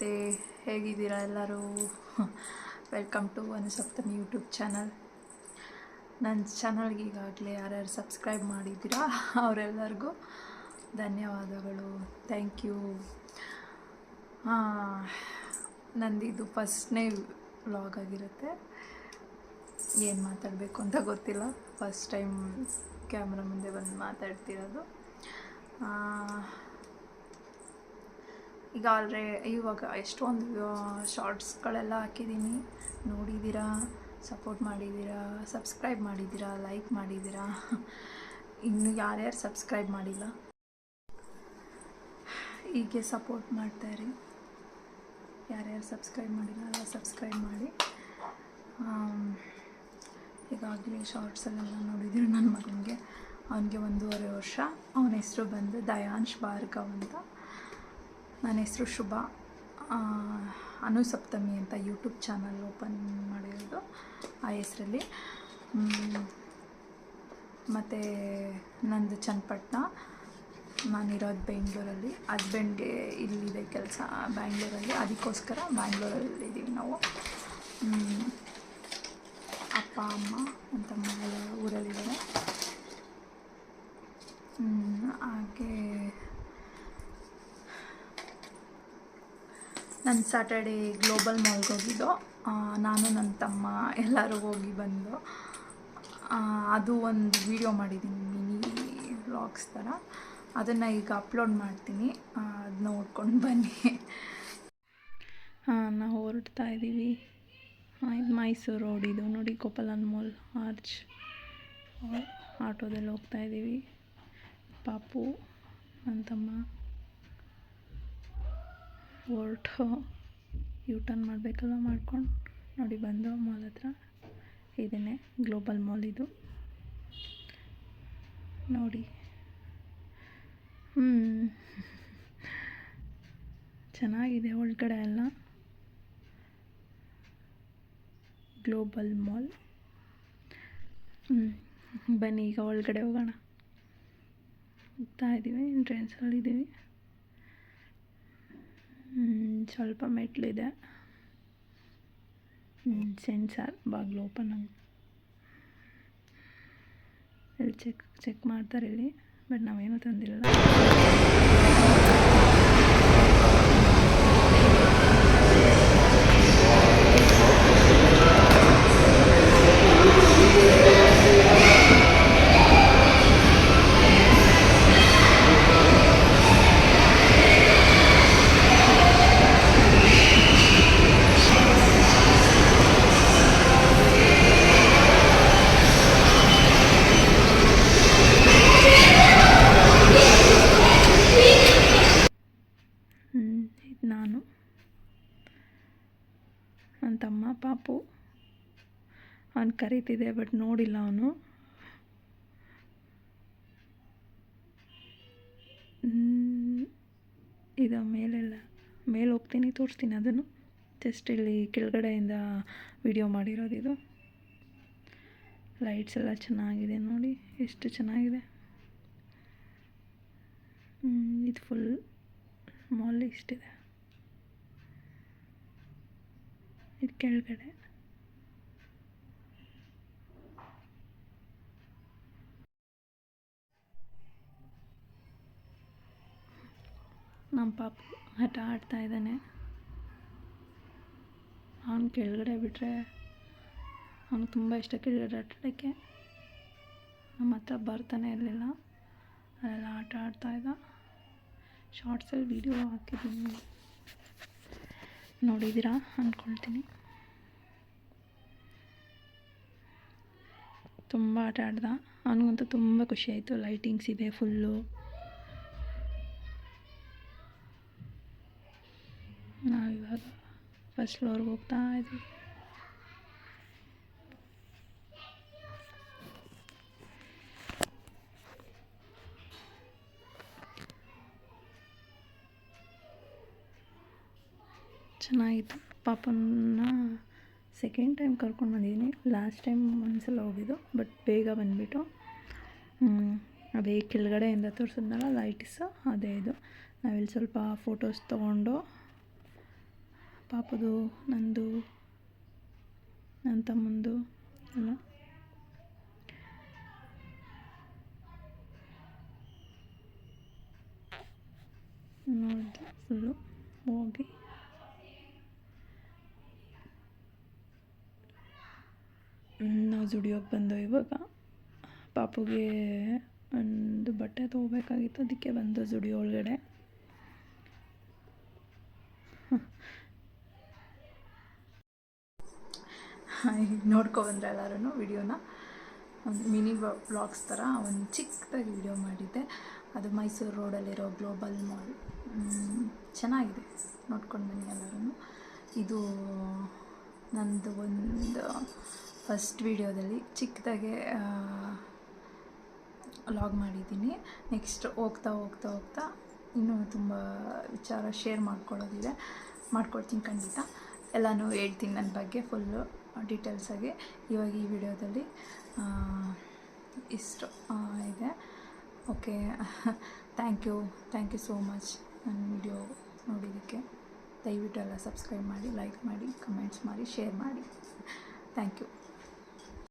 ನಮಸ್ತೆ, ಹೇಗಿದ್ದೀರಾ ಎಲ್ಲರೂ? Welcome to Anusaptami YouTube channel. ನನ್ನ ಚಾನಲ್ಗೆ ಈಗಾಗಲೇ ಯಾರ್ಯಾರು ಸಬ್ಸ್ಕ್ರೈಬ್ ಮಾಡಿದ್ದೀರಾ ಅವರೆಲ್ಲರಿಗೂ ಧನ್ಯವಾದಗಳು, ಥ್ಯಾಂಕ್ ಯು. ನಂದಿದು ಫಸ್ಟ್ನೇ ವ್ಲಾಗ್ ಆಗಿರುತ್ತೆ. ಏನು ಮಾತಾಡಬೇಕು ಅಂತ ಗೊತ್ತಿಲ್ಲ, ಫಸ್ಟ್ ಟೈಮ್ ಕ್ಯಾಮ್ರಾ ಮುಂದೆ ಬಂದು ಮಾತಾಡ್ತಿರೋದು. ಇವಾಗ ಎಷ್ಟೊಂದು ಶಾರ್ಟ್ಸ್ಗಳೆಲ್ಲ ಹಾಕಿದ್ದೀನಿ, ನೋಡಿದ್ದೀರಾ, ಸಪೋರ್ಟ್ ಮಾಡಿದ್ದೀರಾ, ಸಬ್ಸ್ಕ್ರೈಬ್ ಮಾಡಿದ್ದೀರಾ, ಲೈಕ್ ಮಾಡಿದ್ದೀರಾ. ಇನ್ನು ಯಾರ್ಯಾರು ಸಬ್ಸ್ಕ್ರೈಬ್ ಮಾಡಿಲ್ಲ ಹೀಗೆ ಸಪೋರ್ಟ್ ಮಾಡ್ತಾಯಿರಿ. ಯಾರ್ಯಾರು ಸಬ್ಸ್ಕ್ರೈಬ್ ಮಾಡಿಲ್ಲ ಎಲ್ಲ ಸಬ್ಸ್ಕ್ರೈಬ್ ಮಾಡಿ. ಈಗಾಗಲೇ ಶಾರ್ಟ್ಸಲ್ಲೆಲ್ಲ ನೋಡಿದ್ದೀರಿ. ನನ್ನ ಮಗನಿಗೆ, ಅವನಿಗೆ 1.5 ವರ್ಷ. ಅವನ ಹೆಸರು ಬಂದು ದಯಾಂಶ್ ಭಾರ್ಗವ್ ಅಂತ. ನನ್ನ ಹೆಸರು ಶುಭ. ಅನುಸಪ್ತಮಿ ಅಂತ ಯೂಟ್ಯೂಬ್ ಚಾನಲ್ ಓಪನ್ ಮಾಡಿರೋದು ಆ ಹೆಸರಲ್ಲಿ. ಮತ್ತು ನಂದು ಚನ್ನಪಟ್ಟಣ, ನಾನಿರೋದು ಬೆಂಗಳೂರಲ್ಲಿ. ಹಸ್ಬೆಂಡ್ಗೆ ಇಲ್ಲಿದೆ ಕೆಲಸ ಬ್ಯಾಂಗ್ಳೂರಲ್ಲಿ, ಅದಕ್ಕೋಸ್ಕರ ಬ್ಯಾಂಗ್ಳೂರಲ್ಲಿದ್ದೀವಿ ನಾವು. ಅಪ್ಪ ಅಮ್ಮ ನಮ್ಮ ತಮ್ಮ ಎಲ್ಲ ಊರಲ್ಲಿದ್ದಾರೆ. ಹಾಗೆ ನಾನು ಸ್ಯಾಟರ್ಡೇ ಗ್ಲೋಬಲ್ ಮಾಲ್ಗೆ ಹೋಗಿದ್ದು. ನಾನು ನನ್ನ ತಮ್ಮ ಎಲ್ಲರೂ ಹೋಗಿ ಬಂದು ಅದು ಒಂದು ವಿಡಿಯೋ ಮಾಡಿದ್ದೀನಿ, ಮಿನಿ ವ್ಲಾಗ್ಸ್ ಥರ. ಅದನ್ನು ಈಗ ಅಪ್ಲೋಡ್ ಮಾಡ್ತೀನಿ, ಅದು ನೋಡ್ಕೊಂಡು ಬನ್ನಿ. ನಾವು ಹೊರಡ್ತಾ ಇದ್ದೀವಿ. ಇದು ಮೈಸೂರು ರೋಡ್, ಇದು ನೋಡಿ ಗೋಪಾಲನ್ ಮಾಲ್ ಆರ್ಚ್. ಆಟೋದಲ್ಲಿ ಹೋಗ್ತಾ ಇದ್ದೀವಿ. ಪಾಪು ನನ್ನ ತಮ್ಮ ಹೊರಟು ಯೂಟರ್ನ್ ಮಾಡಬೇಕಲ್ಲ, ಮಾಡ್ಕೊಂಡು ನೋಡಿ ಬಂದು ಮಾಲ್ ಹತ್ರ. ಇದನ್ನೇ ಗ್ಲೋಬಲ್ ಮಾಲ್ ಇದು ನೋಡಿ. ಚೆನ್ನಾಗಿದೆ ಒಳಗಡೆ ಎಲ್ಲ. Global mall. ಬನ್ನಿ ಈಗ ಒಳಗಡೆ ಹೋಗೋಣ. ಹೋಗ್ತಾ ಇದ್ದೀವಿ, ಎಂಟ್ರೆನ್ಸಲ್ಲಿದ್ದೀವಿ. ಸ್ವಲ್ಪ ಮೆಟ್ಲಿದೆ. ಸೆನ್ಸಾರ್ ಬಾಗಿಲು ಓಪನ್ ಆಗಿ ಇಲ್ಲಿ ಚೆಕ್ ಮಾಡ್ತಾರೆ ಇಲ್ಲಿ, ಬಟ್ ನಾವೇನೂ ತಂದಿಲ್ಲ. ನಾನು, ನನ್ನ ತಮ್ಮ ಪಾಪು. ಅವನು ಕರೀತಿದೆ ಬಟ್ ನೋಡಿಲ್ಲ ಅವನು. ಇದು ಮೇಲೆ ಹೋಗ್ತೀನಿ, ತೋರಿಸ್ತೀನಿ ಅದನ್ನು. ಜಸ್ಟ್ ಇಲ್ಲಿ ಕೆಳಗಡೆಯಿಂದ ವಿಡಿಯೋ ಮಾಡಿರೋದು ಇದು. ಲೈಟ್ಸ್ ಎಲ್ಲ ಚೆನ್ನಾಗಿದೆ ನೋಡಿ, ಎಷ್ಟು ಚೆನ್ನಾಗಿದೆ. ಇದು ಫುಲ್ ಮಾಲ್ ಇಷ್ಟಿದೆ. ಇದು ಕೆಳಗಡೆ. ನಮ್ಮ ಪಾಪು ಆಟ ಆಡ್ತಾ ಇದ್ದಾನೆ. ಅವನು ಕೆಳಗಡೆ ಬಿಟ್ಟರೆ ಅವನು ತುಂಬ ಇಷ್ಟ ಕೆಳಗಡೆ ಆಟ ಆಡೋಕ್ಕೆ. ನಮ್ಮ ಹತ್ರ ಬರ್ತಾನೆ ಇರಲಿಲ್ಲ, ಅದೆಲ್ಲ ಆಟ ಆಡ್ತಾಯಿದ್ದ. ಶಾರ್ಟ್ಸಲ್ಲಿ ವೀಡಿಯೋ ಹಾಕಿದ್ದೀನಿ, ನೋಡಿದ್ದೀರಾ ಅಂದ್ಕೊಳ್ತೀನಿ. ತುಂಬ ಆಟ ಆಡ್ದ. ಅವನಿಗಂತೂ ತುಂಬ ಖುಷಿ ಆಯಿತು. ಲೈಟಿಂಗ್ಸ್ ಇದೆ ಫುಲ್ಲು. ನಾವಿವಾಗ ಫಸ್ಟ್ ಫ್ಲೋರ್ಗೆ ಹೋಗ್ತಾ ಇದ್ವಿ. ಚೆನ್ನಾಗಿತ್ತು. ಪಾಪನ್ನ ಸೆಕೆಂಡ್ ಟೈಮ್ ಕರ್ಕೊಂಡು ಬಂದಿದ್ದೀನಿ. ಲಾಸ್ಟ್ ಟೈಮ್ ಒಂದ್ಸಲ ಹೋಗಿದ್ದು, ಬಟ್ ಬೇಗ ಬಂದುಬಿಟ್ಟು. ಅದೇ ಕೆಳಗಡೆಯಿಂದ ತೋರಿಸಿದ್ನಲ್ಲ ಲೈಟ್ಸು, ಅದೇ ಇದು. ನಾವಿಲ್ಲಿ ಸ್ವಲ್ಪ ಫೋಟೋಸ್ ತೊಗೊಂಡು ಪಾಪದು, ನಂದು, ನನ್ನ ತಮ್ಮಂದು ಎಲ್ಲ. ನೋಡಿದೆ ಫುಲ್ಲು ಹೋಗಿ ನಾವು ಜುಡಿಯೋಗೆ ಬಂದು ಇವಾಗ ಪಾಪುಗೆ ಒಂದು ಬಟ್ಟೆ ತೊಗೋಬೇಕಾಗಿತ್ತು, ಅದಕ್ಕೆ ಬಂದು ಜುಡಿಯೋ ಒಳಗಡೆ. ನೋಡ್ಕೊಬಂದ್ರೆ ಎಲ್ಲರೂ ವಿಡಿಯೋನ. ಒಂದು ಮಿನಿ ವ್ಲಾಗ್ಸ್ ಥರ ಒಂದು ಚಿಕ್ಕದಾಗಿ ವಿಡಿಯೋ ಮಾಡಿದ್ದೆ. ಅದು ಮೈಸೂರು ರೋಡಲ್ಲಿರೋ ಗ್ಲೋಬಲ್ ಮಾಲ್. ಚೆನ್ನಾಗಿದೆ, ನೋಡ್ಕೊಂಡು ಬನ್ನಿ ಎಲ್ಲರೂ. ಇದು ನಂದು ಒಂದು ಫಸ್ಟ್ ವಿಡಿಯೋದಲ್ಲಿ ಚಿಕ್ಕದಾಗೆ ವ್ಲಾಗ್ ಮಾಡಿದ್ದೀನಿ. ನೆಕ್ಸ್ಟ್ ಹೋಗ್ತಾ ಇನ್ನೂ ತುಂಬ ವಿಚಾರ ಶೇರ್ ಮಾಡ್ಕೊಳ್ತೀನಿ ಖಂಡಿತ. ಎಲ್ಲನೂ ಹೇಳ್ತೀನಿ ನನ್ನ ಬಗ್ಗೆ ಫುಲ್ಲು ಡೀಟೇಲ್ಸಾಗಿ. ಇವಾಗ ಈ ವಿಡಿಯೋದಲ್ಲಿ ಇಷ್ಟು ಇದೆ. Okay, thank you so much ನನ್ನ ವಿಡಿಯೋ ನೋಡಿದ್ದಕ್ಕೆ. ದಯವಿಟ್ಟು ಎಲ್ಲ ಸಬ್ಸ್ಕ್ರೈಬ್ ಮಾಡಿ, ಲೈಕ್ ಮಾಡಿ, ಕಮೆಂಟ್ಸ್ ಮಾಡಿ, ಶೇರ್ ಮಾಡಿ. Thank you.